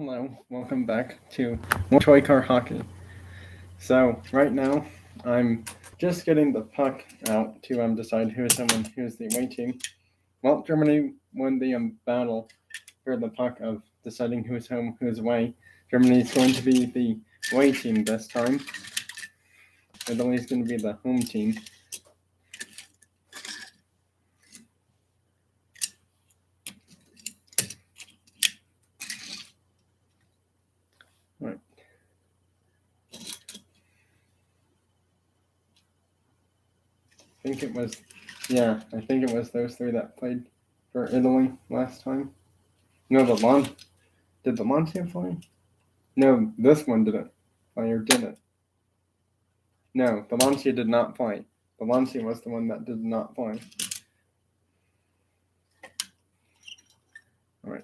Hello, welcome back to more Toy Car Hockey. So, right now, I'm just getting the puck out to decide who's home and who's the away team. Well, Germany won the battle for the puck of deciding who's home, who's away. Germany's going to be the away team this time. Italy's going to be the home team. Right. I think it was those three that played for Italy last time. No, did the Lancia play? No, this one didn't play or didn't. No, the Lancia did not play. The Lancia was the one that did not play. Alright.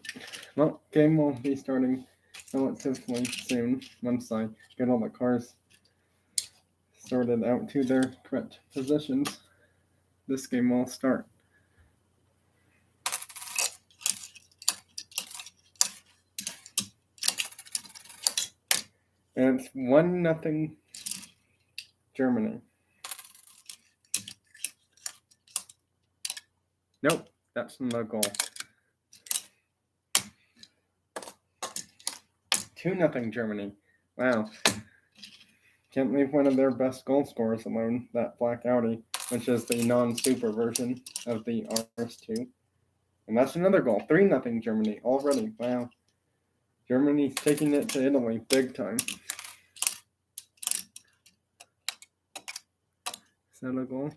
Well, game will be starting relatively soon once I get all the cars sorted out to their correct positions. This game will start. And it's 1-0 Germany. Nope, that's no goal. 2-0 Germany. Wow. Can't leave one of their best goal scorers alone, that Black Audi, which is the non-super version of the RS2. And that's another goal. 3-0 Germany already. Wow. Germany's taking it to Italy big time. Is that a goal?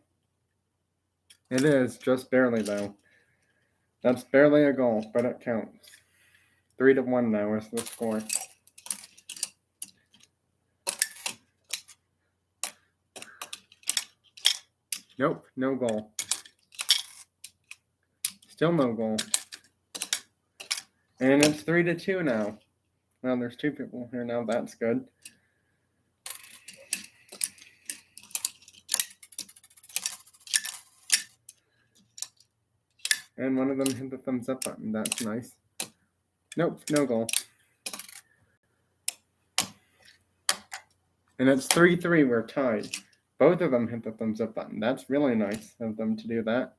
It is, just barely though. That's barely a goal, but it counts. 3-1 now is the score. Nope, no goal. Still no goal. And it's 3-2 now. Now there's two people here now, that's good. And one of them hit the thumbs up button, that's nice. Nope, no goal. And it's 3-3, we're tied. Both of them hit the thumbs up button. That's really nice of them to do that.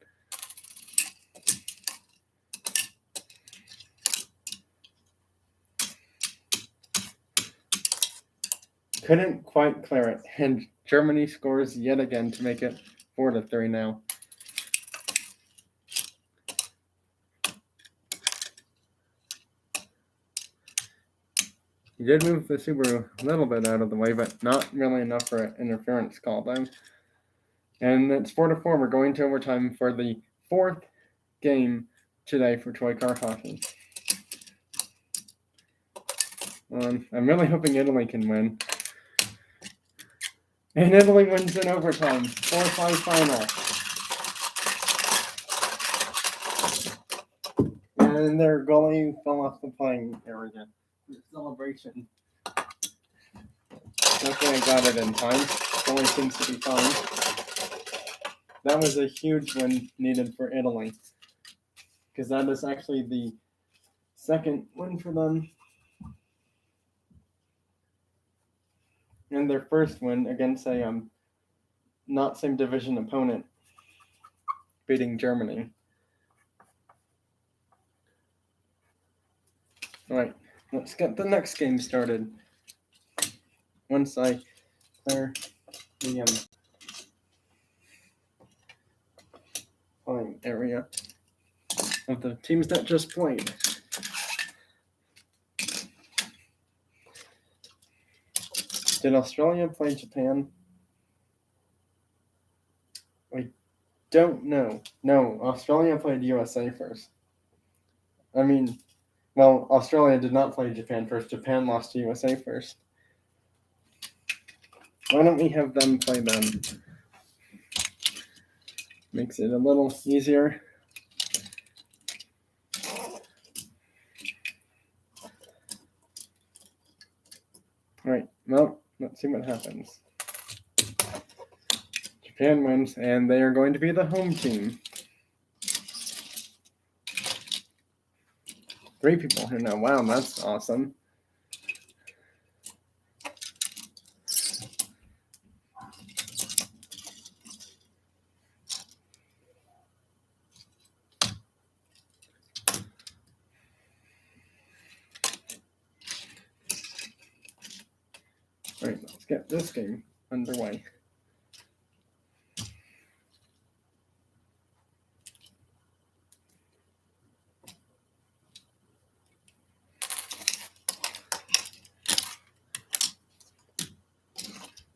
Couldn't quite clear it, and Germany scores yet again to make it 4-3 now. He did move the Subaru a little bit out of the way, but not really enough for an interference call, though. And it's 4-4. We're going to overtime for the fourth game today for Toy Car Hockey. I'm really hoping Italy can win. And Italy wins in overtime. 4-5 final. And their goalie fell off the playing area. Celebration. Luckily I got it in time. Goalie seems to be fine. That was a huge win needed for Italy. Because that is actually the second win for them. And their first win against a not same division opponent, beating Germany. Alright, let's get the next game started. Once I clear the playing area of the teams that just played. Did Australia play Japan? I don't know. No, Australia played USA first. Australia did not play Japan first. Japan lost to USA first. Why don't we have them play them? Makes it a little easier. Alright, well, let's see what happens. Japan wins, and they are going to be the home team. 3 people here now. Wow, that's awesome. let's get this game underway.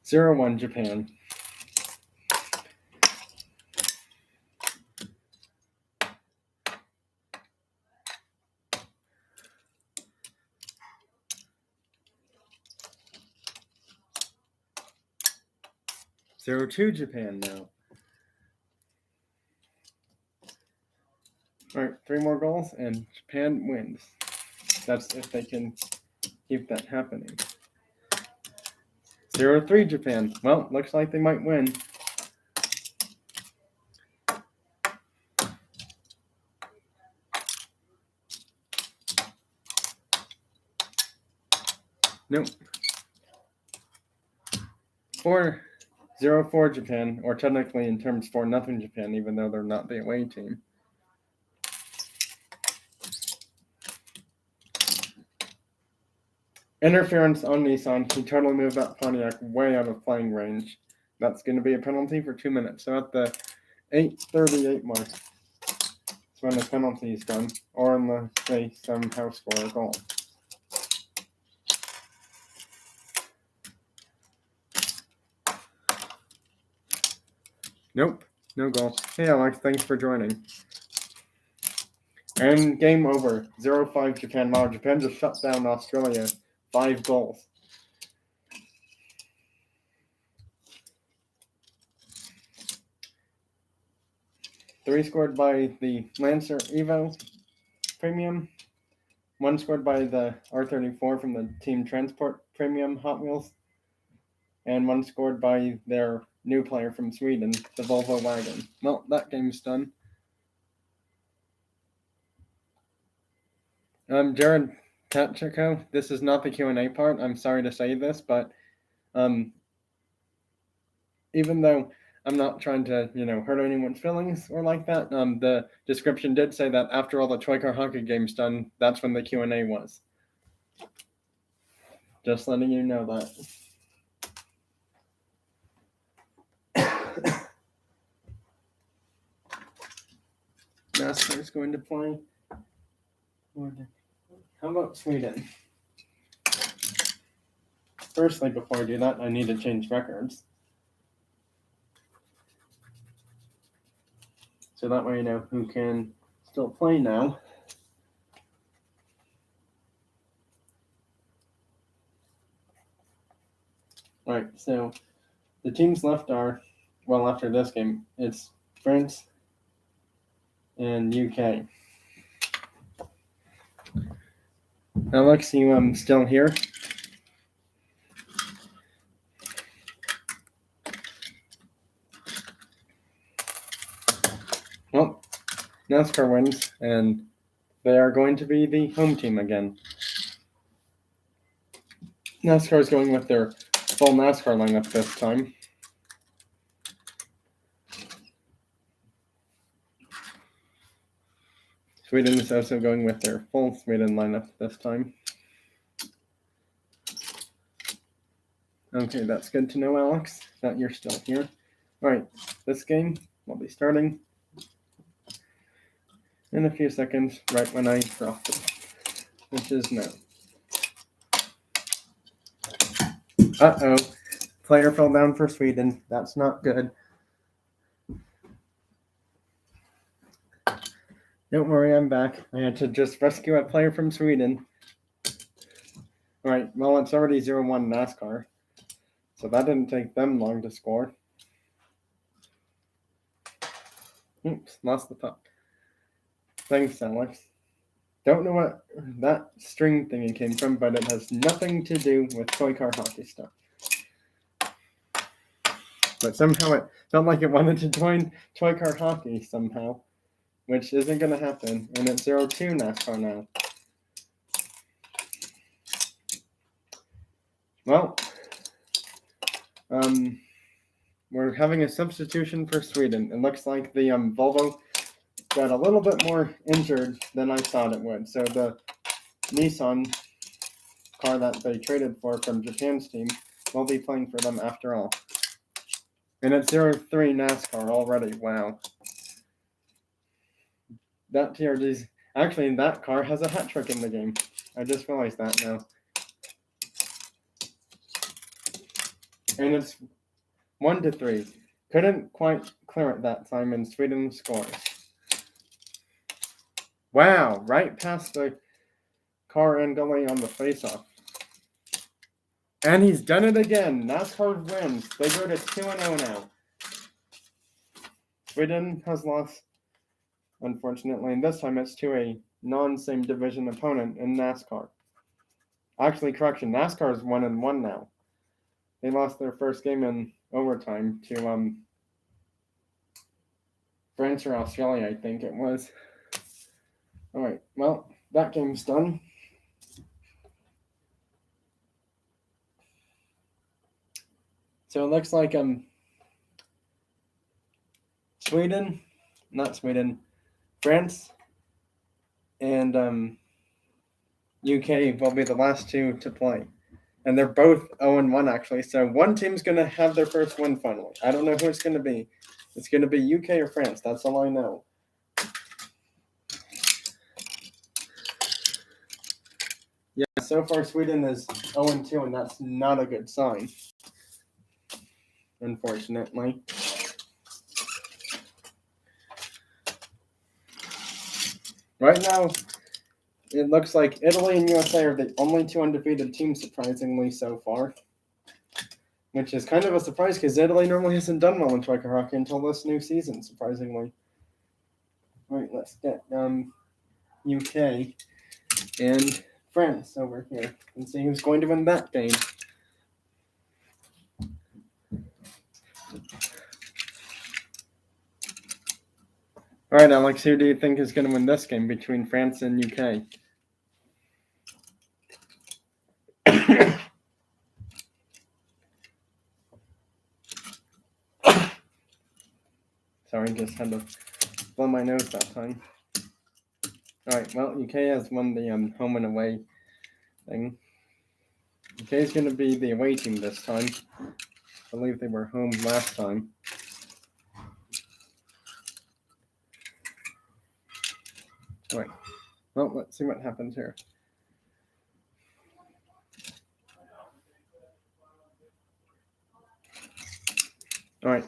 Zero 1 Japan. Zero 2 Japan now. All right, 3 more goals and Japan wins. That's if they can keep that happening. 0-3 Japan. Well, looks like they might win. Nope. 0-4 Japan, or technically in terms 4-0 Japan, even though they're not the away team. Interference on Nissan. He totally moved that Pontiac way out of playing range. That's going to be a penalty for 2 minutes. So at the 8:38 mark, that's when the penalty is done, or unless they somehow score a goal. Nope, no goal. Hey Alex, thanks for joining. And game over. 0-5 Japan. Wow, Japan just shut down Australia. 5 goals. Three scored by the Lancer Evo Premium. 1 scored by the R34 from the Team Transport Premium Hot Wheels. And 1 scored by their new player from Sweden, the Volvo Wagon. Well, that game's done. Jared Tatchiko, this is not the Q&A part. I'm sorry to say this, but even though I'm not trying to, hurt anyone's feelings or like that, the description did say that after all the Toy Car Hockey games done, that's when the Q&A was. Just letting you know that. NASCAR is going to play. How about Sweden? Firstly, before I do that, I need to change records. So that way you know who can still play now. Alright, so the teams left are, well, after this game, it's France and UK. Alex, you still here? Well, NASCAR wins, and they are going to be the home team again. NASCAR is going with their full NASCAR lineup this time. Sweden is also going with their full Sweden lineup this time. Okay, that's good to know, Alex, that you're still here. All right, this game will be starting in a few seconds, right when I drop it, which is now. Uh-oh, player fell down for Sweden. That's not good. Don't worry, I'm back. I had to just rescue a player from Sweden. All right, well, it's already 0-1 NASCAR, so that didn't take them long to score. Oops, lost the puck. Thanks, Alex. Don't know what that string thingy came from, but it has nothing to do with Toy Car Hockey stuff. But somehow it felt like it wanted to join Toy Car Hockey somehow, which isn't going to happen. And it's 0-2 NASCAR now. Well, we're having a substitution for Sweden. It looks like the Volvo got a little bit more injured than I thought it would. So the Nissan car that they traded for from Japan's team will be playing for them after all. And it's 0-3 NASCAR already. Wow. That TRG's actually that car has a hat trick in the game. I just realized that now. And it's 1-3. Couldn't quite clear it that time, and Sweden scores. Wow, right past the car and goalie on the face-off. And he's done it again. NASCAR wins. They go to 2-0 now. Sweden has lost, unfortunately, and this time it's to a non-same division opponent in NASCAR. Actually, correction, NASCAR is 1-1 now. They lost their first game in overtime to France or Australia, I think it was. All right, well, that game's done. So it looks like France and UK will be the last two to play. And they're both 0-1 actually. So one team's going to have their first win finally. I don't know who it's going to be. It's going to be UK or France. That's all I know. Yeah, so far Sweden is 0-2, and that's not a good sign, unfortunately. Right now, it looks like Italy and USA are the only two undefeated teams, surprisingly, so far. Which is kind of a surprise, because Italy normally hasn't done well in Troika hockey until this new season, surprisingly. All right, let's get UK and France over here and see who's going to win that game. All right, Alex, who do you think is going to win this game between France and UK? Sorry, just had to blow my nose that time. All right, well, UK has won the home and away thing. UK is going to be the away team this time. I believe they were home last time. All right, well, let's see what happens here. All right,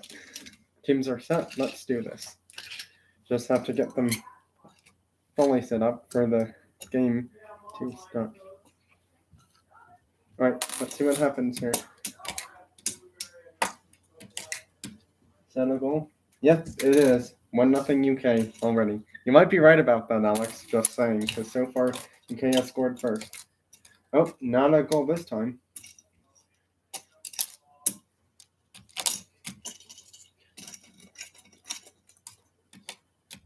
teams are set. Let's do this. Just have to get them fully set up for the game to start. All right, let's see what happens here. Senegal. Yep, it is. 1-0 UK already. You might be right about that, Alex. Just saying, because so far UK has scored first. Oh, not a goal this time.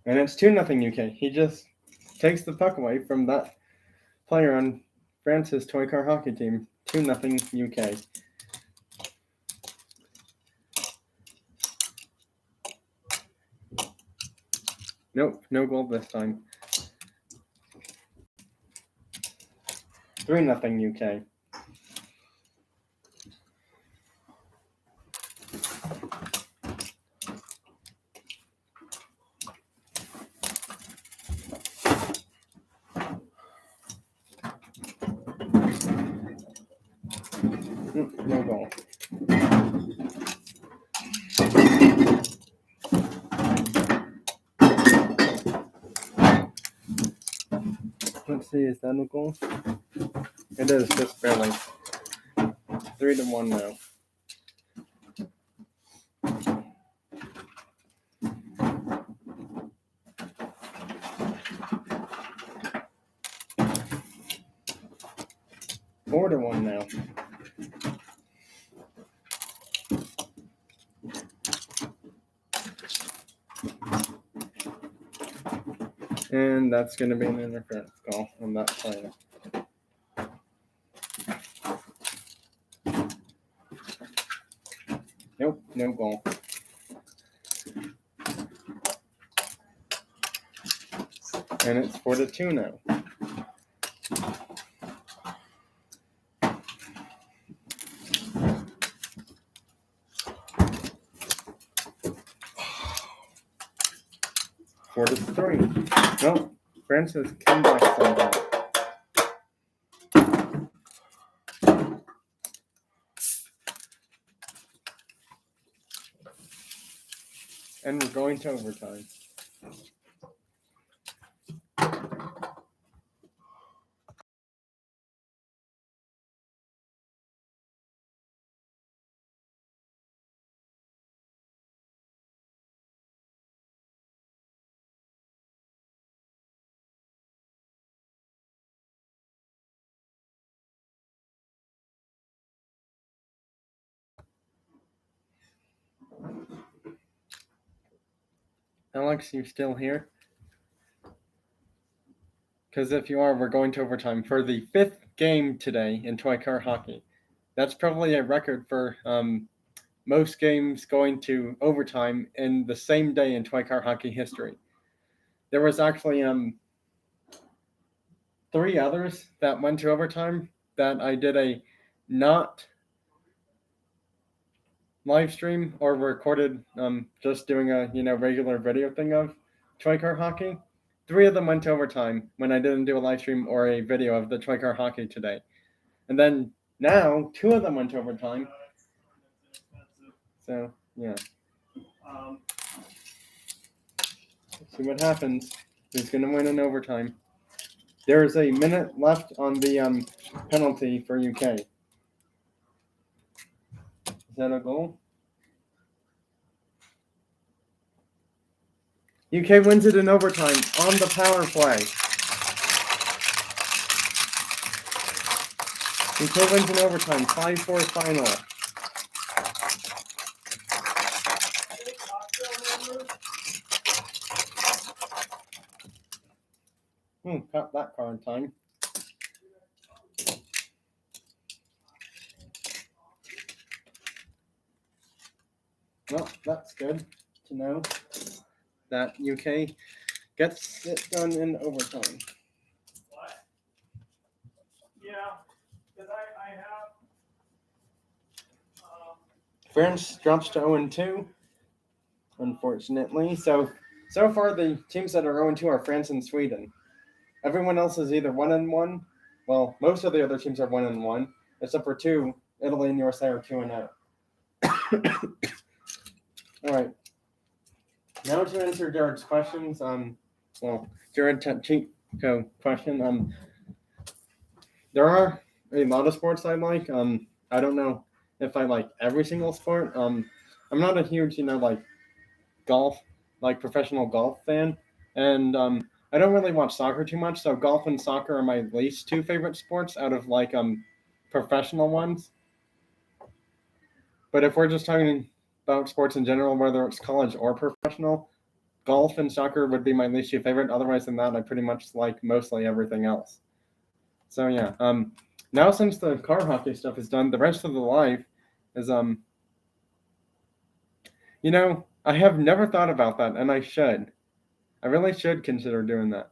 And it's 2-0 UK. He just takes the puck away from that player on France's toy car hockey team. 2-0 UK. Nope, no goal this time. 3-0 UK. No goal. Let's see, is that a goal? It is, just barely. 3-1 now. Four to 1 now. And that's going to be an interference call on that player. Nope, no goal. And it's 4-2 now. 3. No, Francis came back somehow. And we're going to overtime. Alex, you still here? Because if you are, we're going to overtime for the 5th game today in toy car hockey. That's probably a record for most games going to overtime in the same day in toy car hockey history. There was actually 3 others that went to overtime that I did a not live stream or recorded just doing a regular video thing of toy car hockey. 3 of them went to overtime when I didn't do a live stream or a video of the toy car hockey today. And then now 2 of them went to overtime. So yeah. See what happens. Who's gonna win in overtime? There is a minute left on the penalty for UK. Is that a goal? UK wins it in overtime on the power play. UK wins in overtime, 5-4 final. Got that car in time. Well, that's good to know that UK gets it done in overtime. What? Yeah, because I have. France drops to 0-2, unfortunately. So far, the teams that are 0-2 are France and Sweden. Everyone else is either 1-1. Well, most of the other teams are 1-1, except for 2. Italy and USA are 2-0. All right. Now to answer Jared's questions. Jared Tachinko question. There are a lot of sports I like. I don't know if I like every single sport. I'm not a huge, golf, professional golf fan, and I don't really watch soccer too much. So golf and soccer are my least 2 favorite sports out of professional ones. But if we're just talking about sports in general, whether it's college or professional, golf and soccer would be my least 2 favorite. Otherwise than that, I pretty much like mostly everything else. So yeah. Now since the car hockey stuff is done, the rest of the live is I have never thought about that, and I should. I really should consider doing that.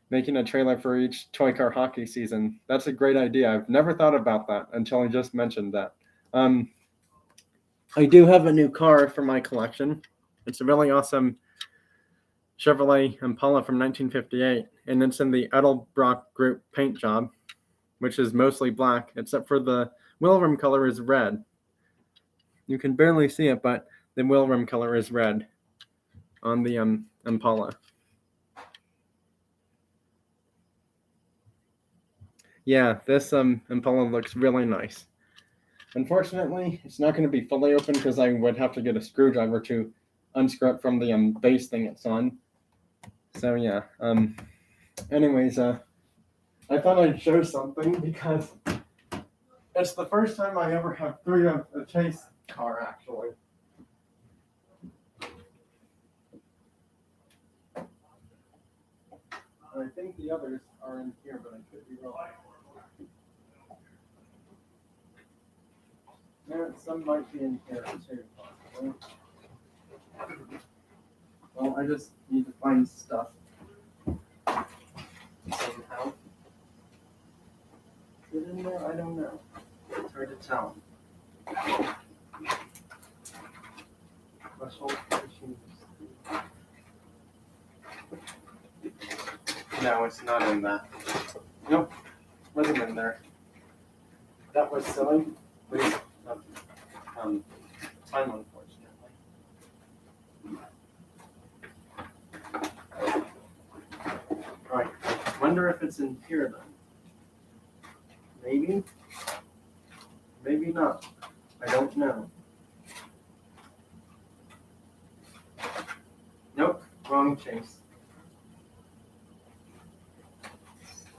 Making a trailer for each toy car hockey season. That's a great idea. I've never thought about that until I just mentioned that. I do have a new car for my collection. It's a really awesome Chevrolet Impala from 1958, and it's in the Edelbrock Group paint job, which is mostly black, except for the wheel rim color is red. You can barely see it, but the wheel rim color is red on the Impala. Yeah, this Impala looks really nice. Unfortunately, it's not going to be fully open because I would have to get a screwdriver to unscrew it from the base thing it's on. So yeah. Anyways, I thought I'd show something because it's the first time I ever have 3 of a chase car actually. I think the others are in here, but I could be wrong. Some might be in here too, possibly. Well, I just need to find stuff somehow. Is it in there? I don't know. It's hard to tell. Special machines. No, it's not in that. Nope, wasn't in there. That was silly. Waste of time, unfortunately. Right. Wonder if it's in here then. Maybe. Maybe not. I don't know. Nope, wrong chase.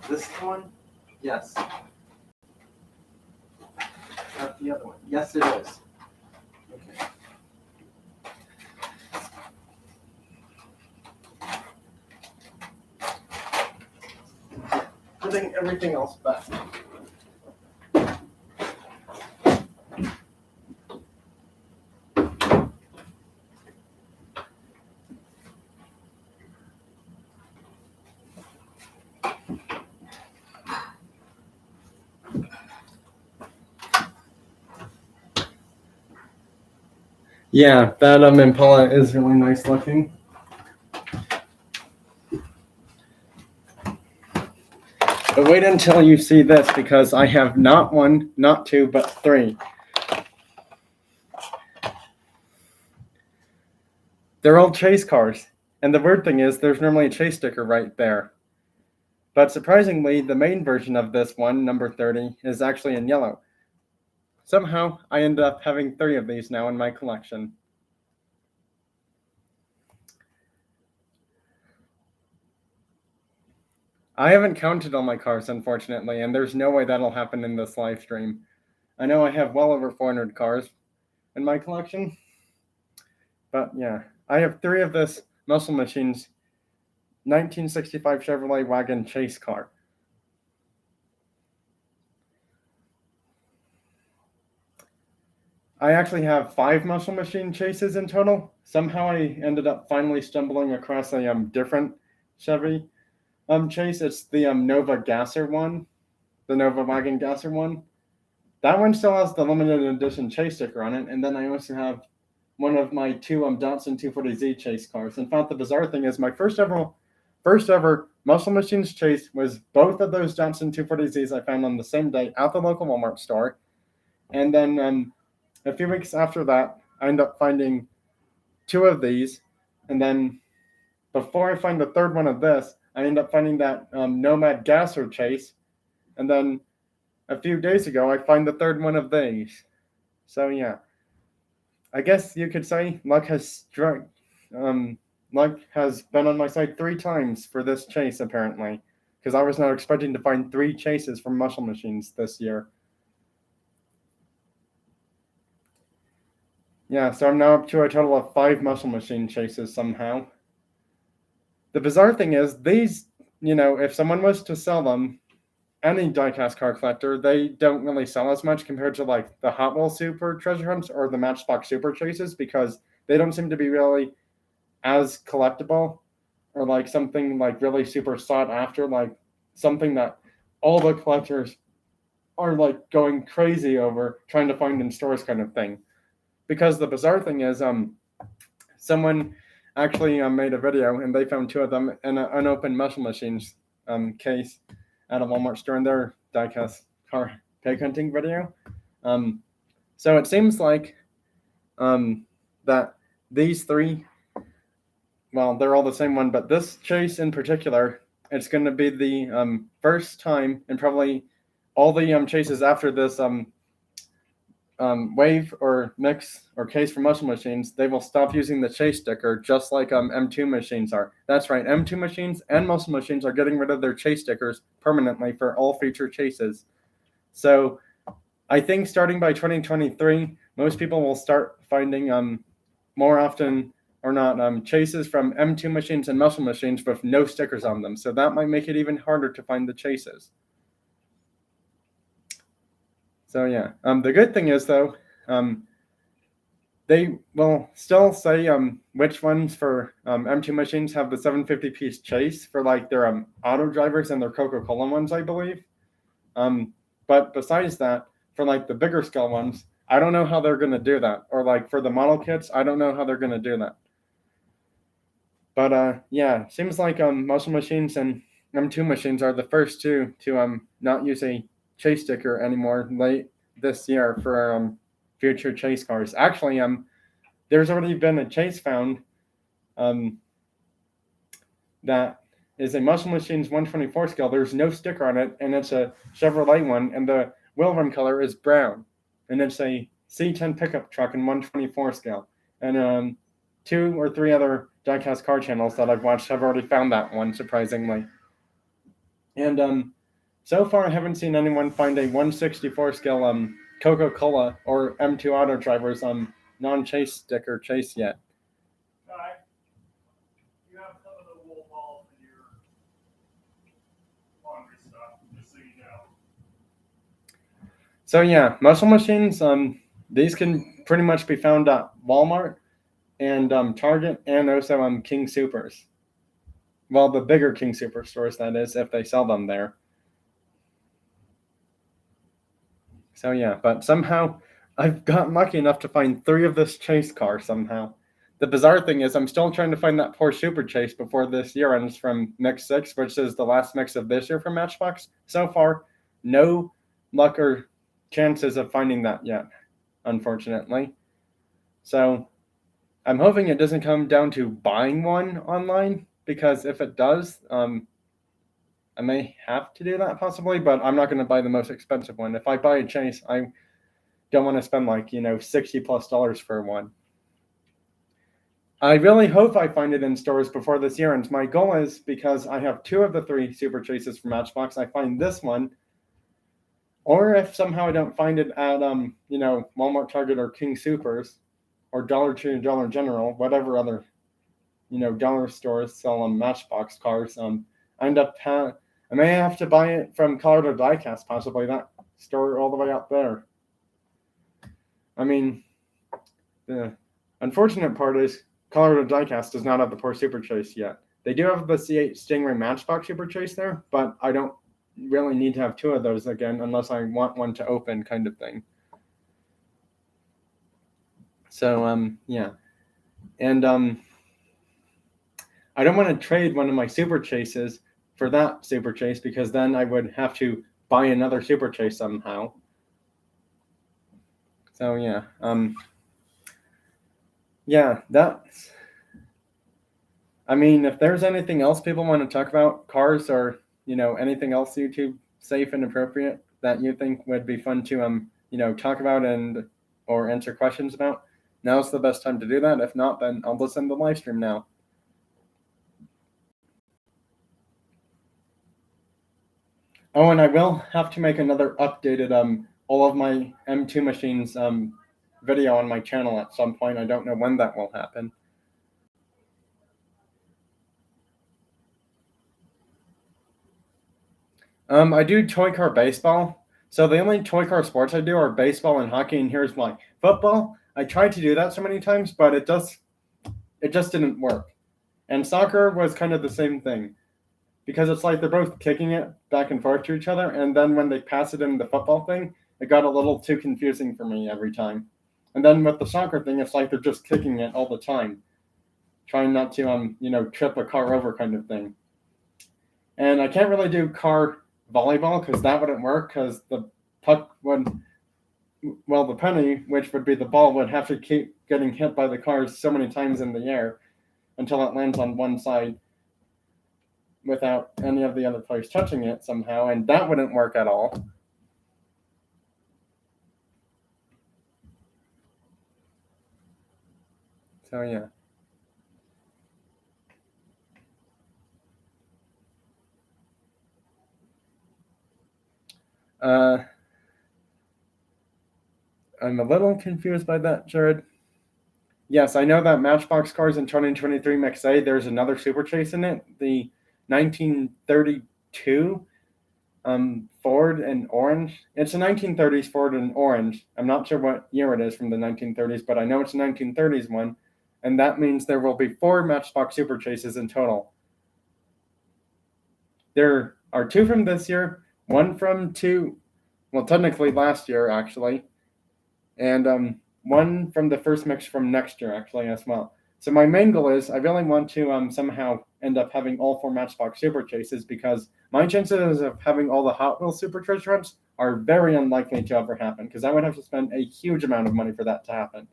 This one? Yes. Not the other one. Yes, it is. Okay. Putting everything else back. Yeah, that Impala is really nice looking. But wait until you see this, because I have not one, not two, but three. They're all chase cars. And the weird thing is, there's normally a chase sticker right there. But surprisingly, the main version of this one, number 30, is actually in yellow. Somehow, I ended up having 3 of these now in my collection. I haven't counted all my cars, unfortunately, and there's no way that'll happen in this live stream. I know I have well over 400 cars in my collection. But yeah, I have 3 of this Muscle Machines 1965 Chevrolet wagon chase car. I actually have 5 Muscle Machine chases in total. Somehow I ended up finally stumbling across a different Chevy chase. It's the Nova Gasser one, the Nova Wagon Gasser one. That one still has the limited edition chase sticker on it, and then I also have one of my 2 Datsun 240Z chase cars. In fact, the bizarre thing is my first ever Muscle Machines chase was both of those Datsun 240Zs I found on the same day at the local Walmart store. And then a few weeks after that, I ended up finding 2 of these. And then before I find the third one of this, I ended up finding that Nomad Gasser chase. And then a few days ago, I find the third one of these. So yeah, I guess you could say luck has struck. Luck has been on my side 3 times for this chase, apparently, because I was not expecting to find 3 chases from Muscle Machines this year. Yeah, so I'm now up to a total of 5 Muscle Machine chases somehow. The bizarre thing is, these, if someone was to sell them, any diecast car collector, they don't really sell as much compared to like the Hot Wheels Super Treasure Hunts or the Matchbox Super Chases, because they don't seem to be really as collectible or like something like really super sought after, like something that all the collectors are like going crazy over trying to find in stores kind of thing. Because the bizarre thing is, someone actually made a video and they found 2 of them in an unopened Muscle Machines case at a Walmart store in their diecast car pig hunting video. So it seems like that these 3, well, they're all the same one, but this chase in particular, it's going to be the first time, and probably all the chases after this wave or mix or case for Muscle Machines, they will stop using the chase sticker, just like M2 machines are. That's right, M2 machines and Muscle Machines are getting rid of their chase stickers permanently for all future chases. So I think starting by 2023, most people will start finding more often or not chases from M2 machines and Muscle Machines with no stickers on them. So that might make it even harder to find the chases. So yeah, the good thing is though, they will still say which ones for M2 machines have the 750-piece chase for like their auto drivers and their Coca-Cola ones, I believe. But besides that, for like the bigger scale ones, I don't know how they're going to do that. Or like for the model kits, I don't know how they're going to do that. But yeah, seems like Muscle Machines and M2 machines are the first two to not use a chase sticker anymore late this year for future chase cars. Actually, there's already been a chase found that is a Muscle Machines 124 scale. There's no sticker on it, and it's a Chevrolet one, and the wheel rim color is brown, and it's a C10 pickup truck in 124 scale. And 2 or 3 other diecast car channels that I've watched have already found that one, surprisingly. And so far, I haven't seen anyone find a 164 scale Coca-Cola or M2 Auto Drivers non-chase sticker chase yet. Ty, you have some of the wool balls in your laundry stuff, just so you know. So yeah, Muscle Machines, these can pretty much be found at Walmart and Target, and also King Supers. Well, the bigger King Super stores, that is, if they sell them there. So yeah, but somehow I've gotten lucky enough to find 3 of this chase car somehow. The bizarre thing is I'm still trying to find that Porsche Super Chase before this year ends from Mix 6, which is the last mix of this year from Matchbox. So far, no luck or chances of finding that yet, unfortunately. So I'm hoping it doesn't come down to buying one online, because if it does, I may have to do that possibly, but I'm not going to buy the most expensive one. If I buy a chase, I don't want to spend like, $60+ for one. I really hope I find it in stores before this year ends. My goal is, because I have 2 of the 3 Super Chases from Matchbox, I find this one. Or if somehow I don't find it at Walmart, Target, or King Supers, or Dollar Tree, Dollar General, whatever other dollar stores sell Matchbox cars, I may have to buy it from Colorado Diecast, possibly that store all the way out there. I mean, the unfortunate part is Colorado Diecast does not have the Porsche Super Chase yet. They do have the C8 Stingray Matchbox Super Chase there, but I don't really need to have 2 of those again unless I want one to open, kind of thing. So yeah, and I don't want to trade one of my Super Chases for that Super Chase, because then I would have to buy another Super Chase somehow. So yeah, that's. I mean, if there's anything else people want to talk about, cars or anything else YouTube safe and appropriate that you think would be fun to talk about or answer questions about, now's the best time to do that. If not, then I'll listen to the live stream now. Oh, and I will have to make another updated all of my M2 machines video on my channel at some point. I don't know when that will happen. I do toy car baseball. So the only toy car sports I do are baseball and hockey, and here's why. Football, I tried to do that so many times, but it just didn't work. And soccer was kind of the same thing, because it's like they're both kicking it back and forth to each other, and then when they pass it in the football thing, it got a little too confusing for me every time. And then with the soccer thing, it's like they're just kicking it all the time, trying not to trip a car over, kind of thing. And I can't really do car volleyball, because that wouldn't work, because the puck the penny, which would be the ball, would have to keep getting hit by the cars so many times in the air until it lands on one side without any of the other players touching it somehow, and that wouldn't work at all. So yeah. I'm a little confused by that, Jared. Yes, I know that Matchbox cars in 2023 Mix A, there's another Super Chase in it, the 1932 Ford in orange. It's a 1930s Ford in orange. I'm not sure what year it is from the 1930s, but I know it's a 1930s one, and that means there will be 4 Matchbox Super Chases in total. There are 2 from this year, 1 from technically last year, actually, and 1 from the first mix from next year, actually, as well. So my main goal is I really want to somehow end up having all 4 Matchbox Super Chases, because my chances of having all the Hot Wheels Super Treasure Hunts are very unlikely to ever happen, because I would have to spend a huge amount of money for that to happen.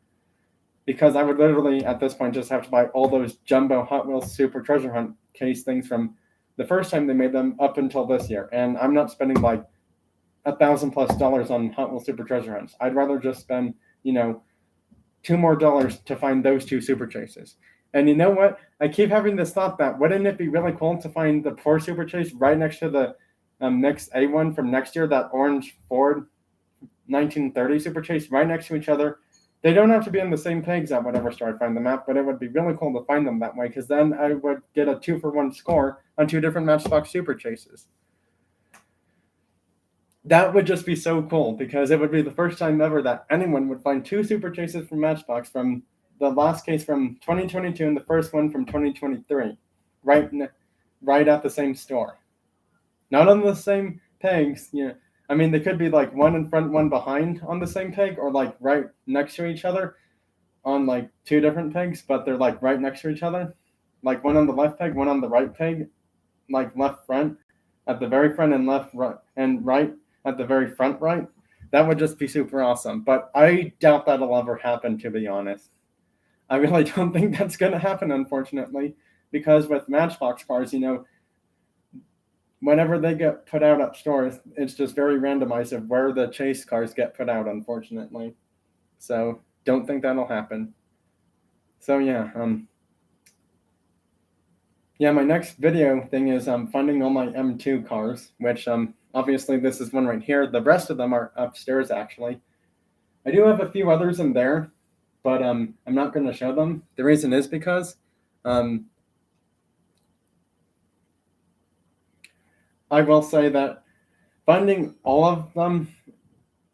Because I would literally, at this point, just have to buy all those jumbo Hot Wheels Super Treasure Hunt case things from the first time they made them up until this year. And I'm not spending like $1,000+ on Hot Wheels Super Treasure Hunts. I'd rather just spend, $2 more to find those 2 Super Chases. And you know what? I keep having this thought that wouldn't it be really cool to find the 4 Super Chase right next to the next A1 from next year, that orange Ford 1930 Super Chase, right next to each other. They don't have to be in the same pegs at whatever store I find them at, but it would be really cool to find them that way, because then I would get a 2-for-1 score on 2 different Matchbox Super Chases. That would just be so cool, because it would be the first time ever that anyone would find 2 Super Chases from Matchbox, from the last case from 2022 and the first one from 2023, right at the same store. Not on the same pegs, I mean, they could be like one in front, one behind on the same peg, or like right next to each other on like 2 different pegs, but they're like right next to each other. Like one on the left peg, one on the right peg, like left front at the very front and left right and right at the very front right. That would just be super awesome. But I doubt that'll ever happen, to be honest. I really don't think that's going to happen, unfortunately, because with Matchbox cars, whenever they get put out at stores, it's just very randomized of where the chase cars get put out, unfortunately. So don't think that'll happen. So yeah, my next video thing is finding all my M2 cars, which obviously this is one right here. The rest of them are upstairs, actually. I do have a few others in there, but I'm not going to show them. The reason is because I will say that finding all of them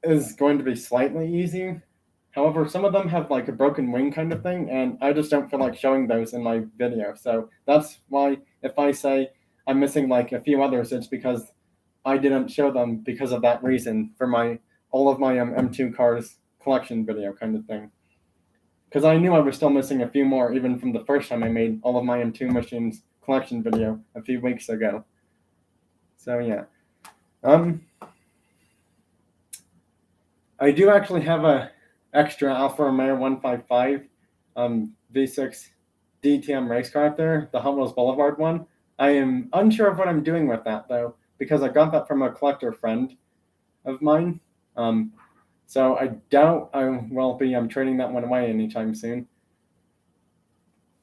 is going to be slightly easy. However, some of them have like a broken wing kind of thing, and I just don't feel like showing those in my video. So that's why if I say I'm missing like a few others, it's because I didn't show them because of that reason for all of my M2 cars collection video kind of thing. Because I knew I was still missing a few more even from the first time I made all of my M2 machines collection video a few weeks ago. So yeah, I do actually have a extra Alfa Romeo 155 V6 DTM race car up there, the Hot Wheels Boulevard one. I am unsure of what I'm doing with that though, because I got that from a collector friend of mine. So I doubt I will be trading that one away anytime soon,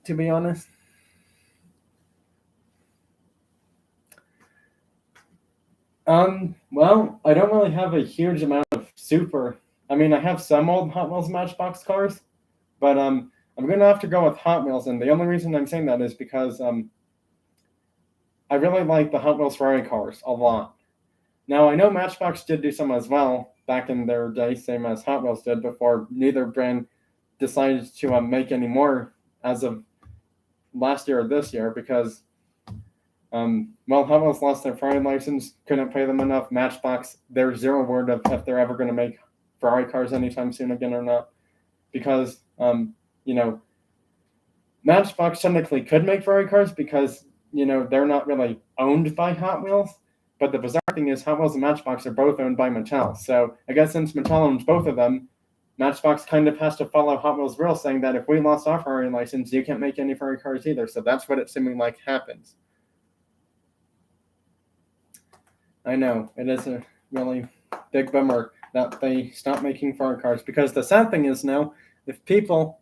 to be honest. Well, I don't really have a huge amount of I have some old Hot Wheels Matchbox cars, but I'm gonna have to go with Hot Wheels, and the only reason I'm saying that is because I really like the Hot Wheels Ferrari cars a lot. Now I know Matchbox did do some as well back in their day, same as Hot Wheels did, before neither brand decided to make any more as of last year or this year, because Hot Wheels lost their Ferrari license, couldn't pay them enough. Matchbox, there's zero word of if they're ever going to make Ferrari cars anytime soon again or not, because Matchbox technically could make Ferrari cars because they're not really owned by Hot Wheels. But the bizarre thing is Hot Wheels and Matchbox are both owned by Mattel. So I guess since Mattel owns both of them, Matchbox kind of has to follow Hot Wheels' rules, saying that if we lost our Ferrari license, you can't make any Ferrari cars either. So that's what it's seeming like happens. I know, it is a really big bummer that they stopped making Ferrari cars, because the sad thing is now, if people...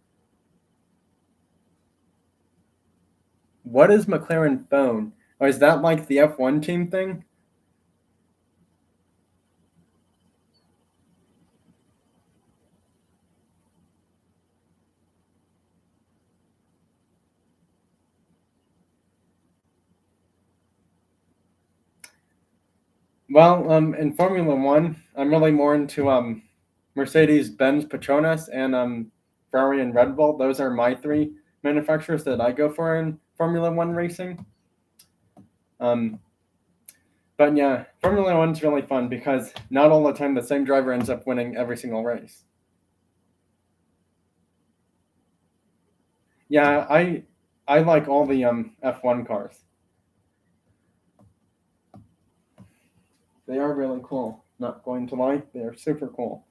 What is McLaren phone? Or is that like the F1 team thing? Well, in Formula One, I'm really more into Mercedes-Benz Petronas and Ferrari and Red Bull. Those are my 3 manufacturers that I go for in Formula One racing. But yeah, Formula One's really fun because not all the time the same driver ends up winning every single race. Yeah, I I like all the F1 cars. They are really cool. Not going to lie, they are super cool.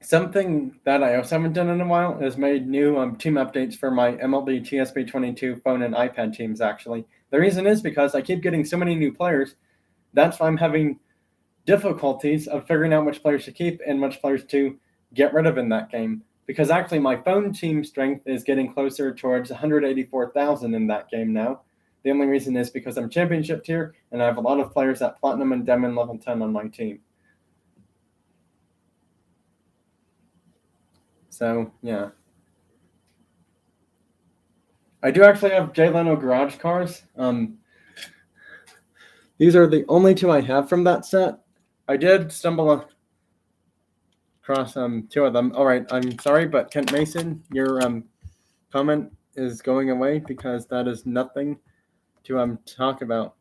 Something that I also haven't done in a while is made new team updates for my MLB TSP 22 phone and iPad teams, actually. The reason is because I keep getting so many new players. That's why I'm having difficulties of figuring out which players to keep and which players to get rid of in that game. Because actually, my phone team strength is getting closer towards 184,000 in that game now. The only reason is because I'm championship tier and I have a lot of players at Platinum and Diamond level 10 on my team. So, yeah. I do actually have Jay Leno garage cars. These are the only two I have from that set. I did stumble across two of them. All right, I'm sorry, but Kent Mason, your comment is going away because that is nothing to talk about.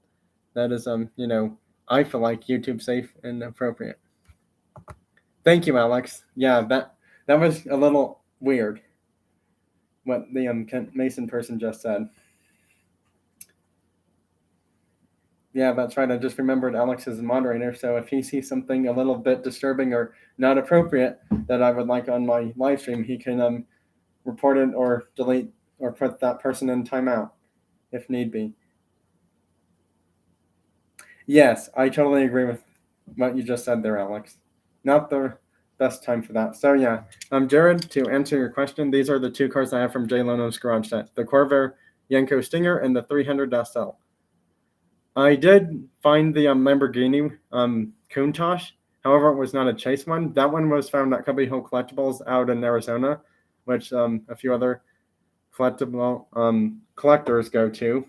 That is I feel like YouTube safe and appropriate. Thank you, Alex. Yeah, that was a little weird what the Kent Mason person just said. Yeah, that's right. I just remembered Alex is a moderator, so if he sees something a little bit disturbing or not appropriate that I would like on my live stream, he can report it or delete or put that person in timeout if need be. Yes, I totally agree with what you just said there, Alex. Not the best time for that. So yeah, Jared, to answer your question, these are the two cars I have from Jay Leno's garage set: the Corvair Yenko Stinger and the 300 SL. I did find the Lamborghini Countach. However, it was not a chase one. That one was found at Cubby Hill Collectibles out in Arizona, which a few other collectible collectors go to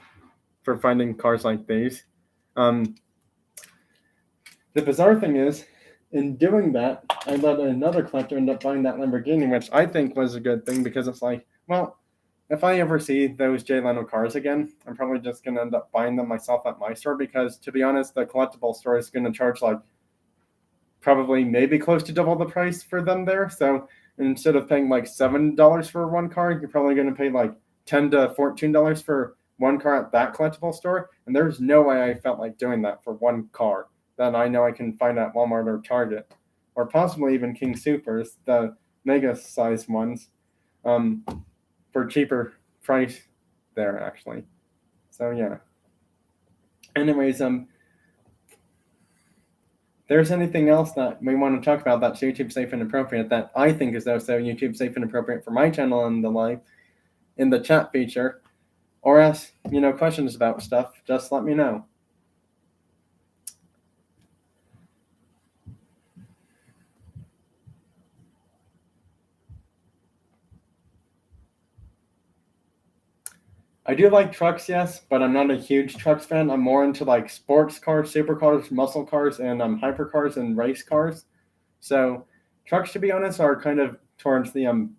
for finding cars like these. The bizarre thing is, in doing that, I let another collector end up buying that Lamborghini, which I think was a good thing because it's like, well, if I ever see those Jay Leno cars again, I'm probably just going to end up buying them myself at my store because, to be honest, the collectible store is going to charge like probably maybe close to double the price for them there. So instead of paying like $7 for one car, you're probably going to pay like $10 to $14 for one car at that collectible store. And there's no way I felt like doing that for one car that I know I can find at Walmart or Target, or possibly even King Supers, the mega size ones. For cheaper price there actually. So yeah. Anyways, there's anything else that we want to talk about that's YouTube safe and appropriate that I think is also YouTube safe and appropriate for my channel and the live in the chat feature, or ask questions about stuff, just let me know. I do like trucks, yes, but I'm not a huge trucks fan. I'm more into like sports cars, supercars, muscle cars, and hypercars and race cars. So trucks, to be honest, are kind of towards the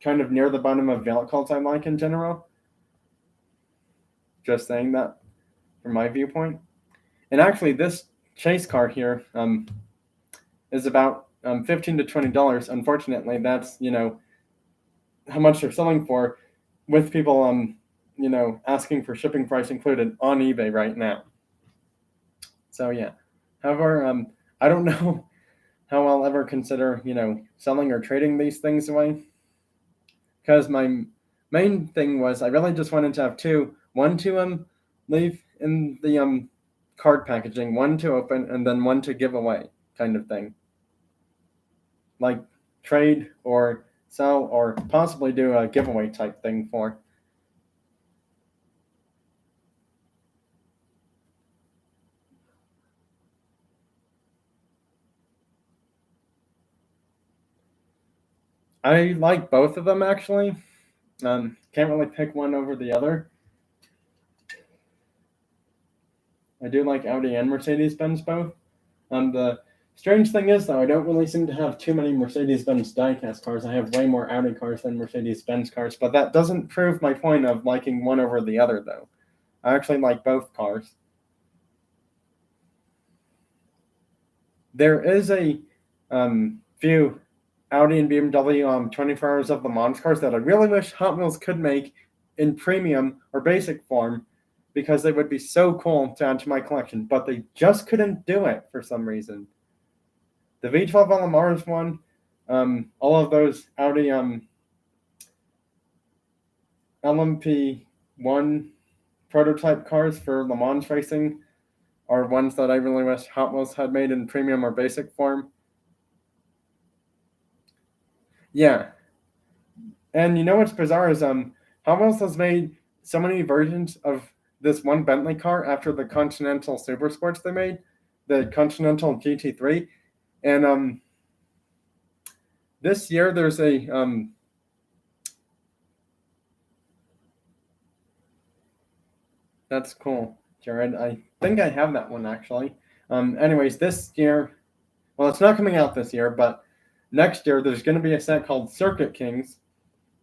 kind of near the bottom of vehicles I like in general. Just saying that from my viewpoint. And actually, this chase car here is about $15 to $20. Unfortunately, that's how much they're selling for, with people asking for shipping price included on eBay right now. So yeah. However, I don't know how I'll ever consider selling or trading these things away, because my main thing was I really just wanted to have two. One to leave in the card packaging, one to open, and then one to give away, kind of thing. Like trade or sell or possibly do a giveaway type thing for. I like both of them actually. Can't really pick one over the other. I do like Audi and Mercedes-Benz both. The Strange thing is, though, I don't really seem to have too many Mercedes-Benz diecast cars. I have way more Audi cars than Mercedes-Benz cars, but that doesn't prove my point of liking one over the other, though. I actually like both cars. There is a few Audi and BMW 24 Hours of Le Mans cars that I really wish Hot Wheels could make in premium or basic form, because they would be so cool to add to my collection, but they just couldn't do it for some reason. The V12 LMRs one, all of those Audi LMP1 prototype cars for Le Mans racing are ones that I really wish Hot Wheels had made in premium or basic form. Yeah. And you know what's bizarre is Hot Wheels has made so many versions of this one Bentley car after the Continental Super Sports they made, the Continental GT3. And this year there's a that's cool, Jared. I think I have that one actually. Anyways, this year, well, it's not coming out this year, but next year there's going to be a set called Circuit Kings,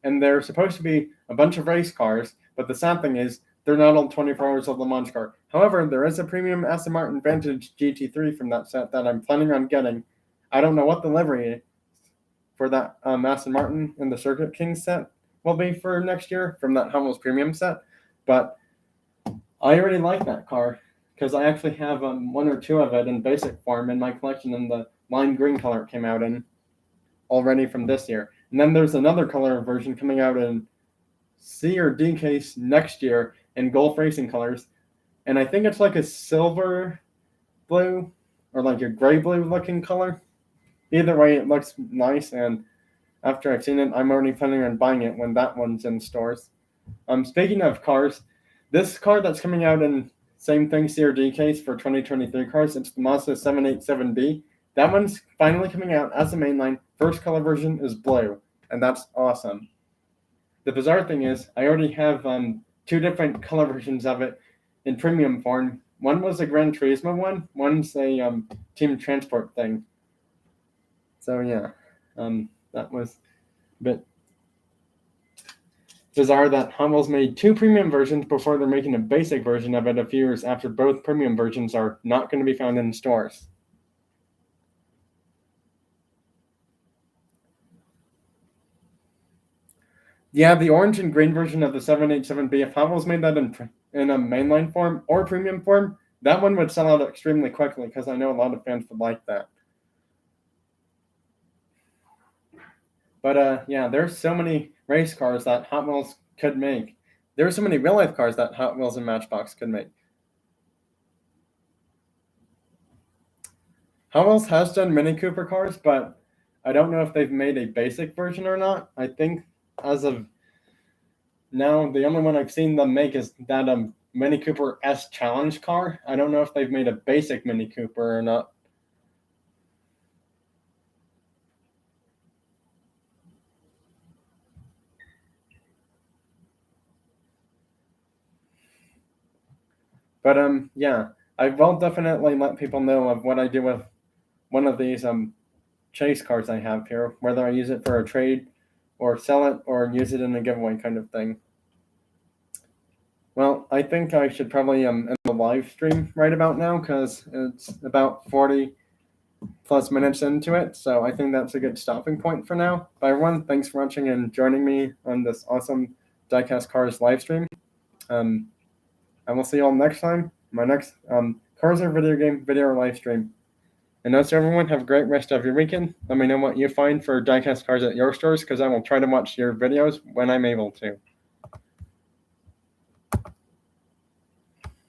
and they're supposed to be a bunch of race cars. But the sad thing is, they're not all 24 Hours of Le Mans car. However, there is a premium Aston Martin Vantage GT3 from that set that I'm planning on getting. I don't know what the livery for that Aston Martin in the Circuit Kings set will be for next year from that Hummels premium set, but I already like that car because I actually have one or two of it in basic form in my collection, and the lime green color it came out in already from this year. And then there's another color version coming out in C or D case next year in Gulf Racing colors, and I think it's like a silver blue or like a gray blue looking color. Either way, it looks nice, and after I've seen it, I'm already planning on buying it when that one's in stores. Speaking of cars, this car that's coming out in same thing CRD case for 2023 cars, it's the Mazda 787B. That one's finally coming out as a mainline. First color version is blue, and that's awesome. The bizarre thing is, I already have two different color versions of it in premium form. One was a Gran Turismo one, one's a Team Transport thing. So yeah, that was a bit bizarre that Hot Wheels made two premium versions before they're making a basic version of it a few years after both premium versions are not going to be found in stores. Yeah, the orange and green version of the 787B, if Hot Wheels made that in a mainline form or premium form, that one would sell out extremely quickly because I know a lot of fans would like that. But yeah, there's so many race cars that Hot Wheels could make. There's so many real life cars that Hot Wheels and Matchbox could make. Hot Wheels has done Mini Cooper cars, but I don't know if they've made a basic version or not. I think as of now, the only one I've seen them make is that Mini Cooper S Challenge car. I don't know if they've made a basic Mini Cooper or not. But yeah, I will definitely let people know of what I do with one of these chase cars I have here, whether I use it for a trade or sell it or use it in a giveaway kind of thing. Well, I think I should probably end the live stream right about now because it's about 40 plus minutes into it. So I think that's a good stopping point for now. But everyone, thanks for watching and joining me on this awesome Diecast Cars live stream. And we'll see you all next time. My next Cars or Video Game video or live stream. And that's everyone. Have a great rest of your weekend. Let me know what you find for Diecast Cars at your stores because I will try to watch your videos when I'm able to.